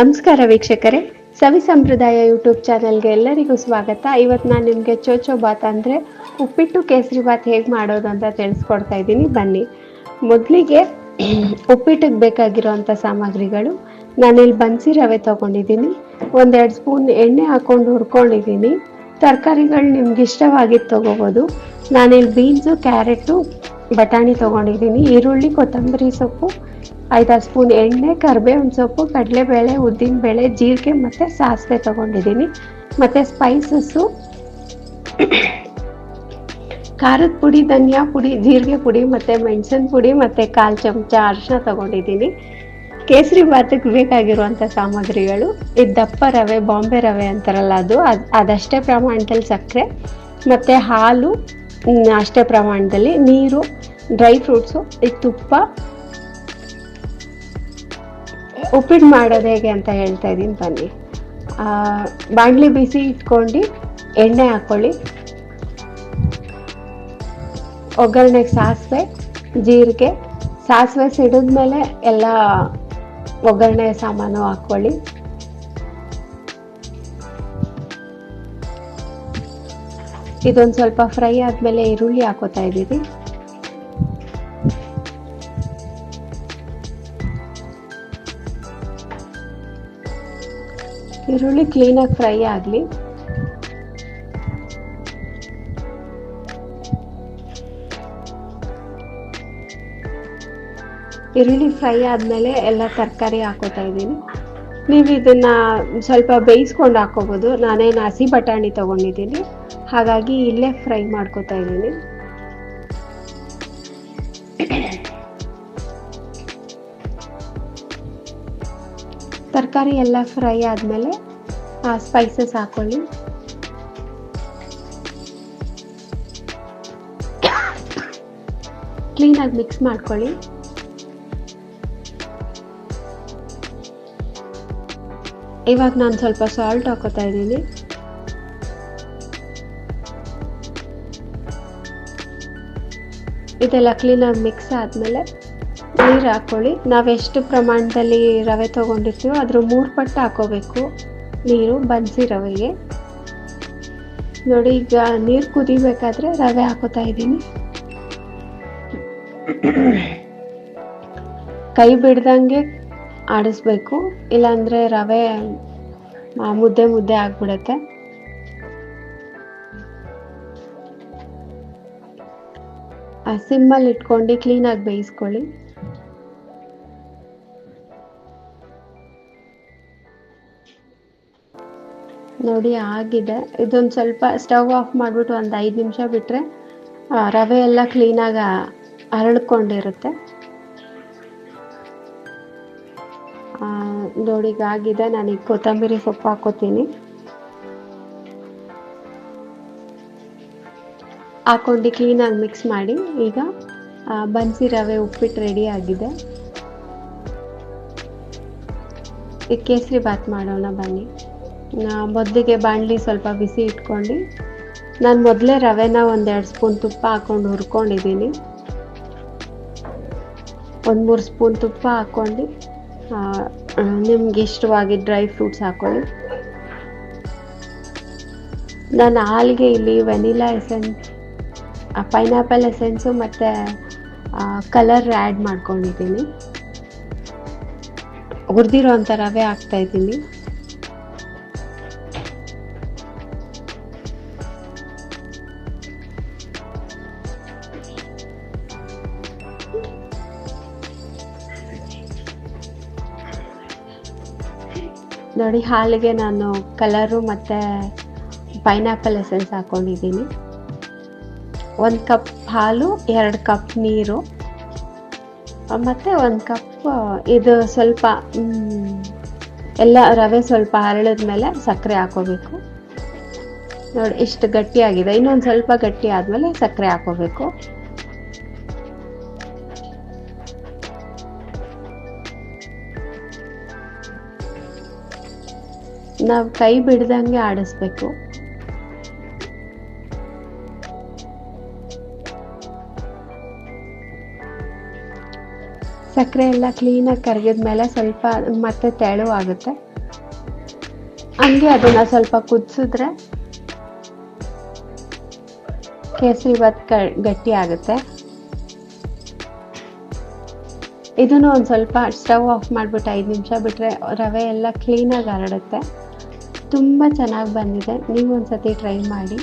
ನಮಸ್ಕಾರ ವೀಕ್ಷಕರೇ, ಸವಿ ಸಂಪ್ರದಾಯ ಯೂಟ್ಯೂಬ್ ಚಾನೆಲ್ಗೆ ಎಲ್ಲರಿಗೂ ಸ್ವಾಗತ. ಇವತ್ತು ನಾನು ನಿಮಗೆ ಚೋಚೋ ಬಾತ್ ಅಂದರೆ ಉಪ್ಪಿಟ್ಟು ಕೇಸರಿ ಬಾತ್ ಹೇಗೆ ಮಾಡೋದು ಅಂತ ತಿಳಿಸ್ಕೊಡ್ತಾ ಇದ್ದೀನಿ. ಬನ್ನಿ. ಮೊದಲಿಗೆ ಉಪ್ಪಿಟ್ಟಿಗೆ ಬೇಕಾಗಿರೋವಂಥ ಸಾಮಗ್ರಿಗಳು: ನಾನಿಲ್ಲಿ ಬನ್ಸಿ ರವೆ ತೊಗೊಂಡಿದ್ದೀನಿ, 1-2 ಸ್ಪೂನ್ ಎಣ್ಣೆ ಹಾಕ್ಕೊಂಡು ಹುರ್ಕೊಂಡಿದ್ದೀನಿ. ತರಕಾರಿಗಳು ನಿಮ್ಗೆ ಇಷ್ಟವಾಗಿದ್ದು ತೊಗೋಬೋದು. ನಾನಿಲ್ಲಿ ಬೀನ್ಸು, ಕ್ಯಾರೆಟು, ಬಟಾಣಿ ತೊಗೊಂಡಿದ್ದೀನಿ. ಈರುಳ್ಳಿ, ಕೊತ್ತಂಬರಿ ಸೊಪ್ಪು, 5-6 ಸ್ಪೂನ್ ಎಣ್ಣೆ, ಕರಿಬೇವಿನ ಸೊಪ್ಪು, ಕಡಲೆಬೇಳೆ, ಉದ್ದಿನಬೇಳೆ, ಜೀರಿಗೆ ಮತ್ತು ಸಾಸಿವೆ ತೊಗೊಂಡಿದ್ದೀನಿ. ಮತ್ತು ಸ್ಪೈಸಸ್ಸು: ಖಾರದ ಪುಡಿ, ಧನಿಯಾ ಪುಡಿ, ಜೀರಿಗೆ ಪುಡಿ ಮತ್ತು ಮೆಣಸಿನ ಪುಡಿ ಮತ್ತು 1/4 ಚಮಚ ಅರಿಶಿನ ತೊಗೊಂಡಿದ್ದೀನಿ. ಕೇಸರಿ ಬಾತಿಗೆ ಬೇಕಾಗಿರುವಂಥ ಸಾಮಗ್ರಿಗಳು: ಇದು ದಪ್ಪ ರವೆ, ಬಾಂಬೆ ರವೆ ಅಂತಾರಲ್ಲ ಅದಷ್ಟೇ ಪ್ರಮಾಣದಲ್ಲಿ ಸಕ್ಕರೆ ಮತ್ತು ಹಾಲು ಅಷ್ಟೇ ಪ್ರಮಾಣದಲ್ಲಿ, ನೀರು, ಡ್ರೈ ಫ್ರೂಟ್ಸು, ಇದು ತುಪ್ಪ. ಉಪ್ಪಿಟ್ಟು ಮಾಡೋದು ಹೇಗೆ ಅಂತ ಹೇಳ್ತಾ ಇದ್ದೀನಿ, ಬನ್ನಿ. ಬಾಣಲಿ ಬಿಸಿ ಇಟ್ಕೊಂಡು ಎಣ್ಣೆ ಹಾಕ್ಕೊಳ್ಳಿ. ಒಗ್ಗರಣೆಗೆ ಸಾಸಿವೆ, ಜೀರಿಗೆ. ಸಾಸಿವೆ ಸಿಡಿದ್ಮೇಲೆ ಎಲ್ಲ ಒಗ್ಗರಣೆ ಸಾಮಾನು ಹಾಕ್ಕೊಳ್ಳಿ. ಇದೊಂದು ಸ್ವಲ್ಪ ಫ್ರೈ ಆದಮೇಲೆ ಈರುಳ್ಳಿ ಹಾಕೋತಾ ಇದ್ದೀವಿ. ಈರುಳ್ಳಿ ಕ್ಲೀನಾಗಿ ಫ್ರೈ ಆಗಲಿ. ಈರುಳ್ಳಿ ಫ್ರೈ ಆದಮೇಲೆ ಎಲ್ಲ ತರಕಾರಿ ಹಾಕೋತಾ ಇದ್ದೀನಿ. ನೀವು ಇದನ್ನು ಸ್ವಲ್ಪ ಬೇಯಿಸ್ಕೊಂಡು ಹಾಕೋಬೋದು. ನಾನೇನು ಹಸಿ ಬಟಾಣಿ ತೊಗೊಂಡಿದ್ದೀನಿ, ಹಾಗಾಗಿ ಇಲ್ಲೇ ಫ್ರೈ ಮಾಡ್ಕೋತಾ ಇದ್ದೀನಿ. ತರಕಾರಿ ಎಲ್ಲ ಫ್ರೈ ಆದಮೇಲೆ ಸ್ಪೈಸಸ್ ಹಾಕ್ಕೊಳ್ಳಿ. ಕ್ಲೀನಾಗಿ ಮಿಕ್ಸ್ ಮಾಡ್ಕೊಳ್ಳಿ. ಇವಾಗ ನಾನು ಸ್ವಲ್ಪ ಸಾಲ್ಟ್ ಹಾಕೋತಾ ಇದ್ದೀನಿ. ಇದೆಲ್ಲ ಕ್ಲೀನಾಗಿ ಮಿಕ್ಸ್ ಆದಮೇಲೆ ನೀರು ಹಾಕ್ಕೊಳ್ಳಿ. ನಾವೆಷ್ಟು ಪ್ರಮಾಣದಲ್ಲಿ ರವೆ ತೊಗೊಂಡಿರ್ತೀವೋ ಅದ್ರ 3 ಪಟ್ಟು ಹಾಕೋಬೇಕು ನೀರು ಬನ್ಸಿ ರವೆಗೆ. ನೋಡಿ, ಈಗ ನೀರು ಕುದಿಬೇಕಾದ್ರೆ ರವೆ ಹಾಕೋತಾ ಇದ್ದೀನಿ. ಕೈ ಬಿಡ್ದಂಗೆ ಆಡಿಸ್ಬೇಕು, ಇಲ್ಲಾಂದರೆ ರವೆ ಮುದ್ದೆ ಮುದ್ದೆ ಆಗ್ಬಿಡುತ್ತೆ. ಸಿಮ್ಮಲ್ಲಿ ಇಟ್ಕೊಂಡು ಕ್ಲೀನಾಗಿ ಬೇಯಿಸ್ಕೊಳ್ಳಿ. ನೋಡಿ ಆಗಿದೆ. ಇದೊಂದು ಸ್ವಲ್ಪ ಸ್ಟವ್ ಆಫ್ ಮಾಡಿಬಿಟ್ಟು ಒಂದು 5 ನಿಮಿಷ ಬಿಟ್ಟರೆ ರವೆ ಎಲ್ಲ ಕ್ಲೀನಾಗಿ ಹರಳ್ಕೊಂಡಿರುತ್ತೆ. ನೋಡಿ ಈಗ ಆಗಿದೆ. ನಾನೀಗ ಕೊತ್ತಂಬರಿ ಸೊಪ್ಪು ಹಾಕೋತೀನಿ. ಹಾಕೊಂಡು ಕ್ಲೀನಾಗಿ ಮಿಕ್ಸ್ ಮಾಡಿ. ಈಗ ಬನ್ಸಿ ರವೆ ಉಪ್ಪಿಟ್ಟು ರೆಡಿ ಆಗಿದೆ. ಈಗ ಕೇಸರಿ ಬಾತ್ ಮಾಡೋಣ, ಬನ್ನಿ. ಮೊದಲಿಗೆ ಬಾಣಲಿ ಸ್ವಲ್ಪ ಬಿಸಿ ಇಟ್ಕೊಂಡು ನಾನು ಮೊದಲೇ ರವೆನ 1-2 ಸ್ಪೂನ್ ತುಪ್ಪ ಹಾಕ್ಕೊಂಡು ಹುರ್ಕೊಂಡಿದ್ದೀನಿ. 1-3 ಸ್ಪೂನ್ ತುಪ್ಪ ಹಾಕ್ಕೊಂಡು ನಿಮ್ಗೆ ಇಷ್ಟವಾಗಿ ಡ್ರೈ ಫ್ರೂಟ್ಸ್ ಹಾಕ್ಕೊಳ್ಳಿ. ನಾನು ಹಾಲಿಗೆ ಇಲ್ಲಿ ವೆನಿಲಾ ಎಸೆನ್ಸ್, ಪೈನಾಪಲ್ ಎಸೆನ್ಸು ಮತ್ತು ಕಲರ್ ಆ್ಯಡ್ ಮಾಡ್ಕೊಂಡಿದ್ದೀನಿ. ಹುರಿದಿರೋ ಅಂಥ ರವೆ ಹಾಕ್ತಾಯಿದ್ದೀನಿ. ನೋಡಿ, ಹಾಲಿಗೆ ನಾನು ಕಲರು ಮತ್ತು ಪೈನಾಪಲ್ ಎಸೆನ್ಸ್ ಹಾಕ್ಕೊಂಡಿದ್ದೀನಿ. 1 ಕಪ್ ಹಾಲು, 2 ಕಪ್ ನೀರು ಮತ್ತು 1 ಕಪ್ ಇದು ಸ್ವಲ್ಪ ಎಲ್ಲ ರವೆ ಸ್ವಲ್ಪ ಹರಳಿದ ಮೇಲೆ ಸಕ್ಕರೆ ಹಾಕೋಬೇಕು. ನೋಡಿ, ಇಷ್ಟು ಗಟ್ಟಿಯಾಗಿದೆ. ಇನ್ನೊಂದು ಸ್ವಲ್ಪ ಗಟ್ಟಿ ಆದಮೇಲೆ ಸಕ್ಕರೆ ಹಾಕೋಬೇಕು. ನಾವು ಕೈ ಬಿಡ್ದಂಗೆ ಆಡಿಸ್ಬೇಕು. ಸಕ್ಕರೆ ಎಲ್ಲ ಕ್ಲೀನಾಗಿ ಕರಗಿದ ಮೇಲೆ ಸ್ವಲ್ಪ ಮತ್ತೆ ತೆಳು ಆಗುತ್ತೆ. ಹಂಗೆ ಅದನ್ನು ಸ್ವಲ್ಪ ಕುದಿಸಿದ್ರೆ ಕೇಸರಿಬಾತ್ ಗಟ್ಟಿ ಆಗುತ್ತೆ. ಇದನ್ನು ಒಂದು ಸ್ವಲ್ಪ ಸ್ಟವ್ ಆಫ್ ಮಾಡಿಬಿಟ್ಟು 5 ನಿಮಿಷ ಬಿಟ್ಟರೆ ರವೆ ಎಲ್ಲ ಕ್ಲೀನಾಗಿ ಹರಡುತ್ತೆ. ತುಂಬ ಚೆನ್ನಾಗಿ ಬಂದಿದೆ. ನೀವು ಒಂದ್ಸತಿ ಟ್ರೈ ಮಾಡಿ.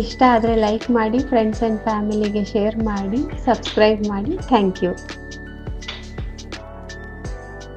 ಇಷ್ಟ ಆದರೆ ಲೈಕ್ ಮಾಡಿ, ಫ್ರೆಂಡ್ಸ್ ಆ್ಯಂಡ್ ಫ್ಯಾಮಿಲಿಗೆ ಶೇರ್ ಮಾಡಿ, ಸಬ್ಸ್ಕ್ರೈಬ್ ಮಾಡಿ. Thank you.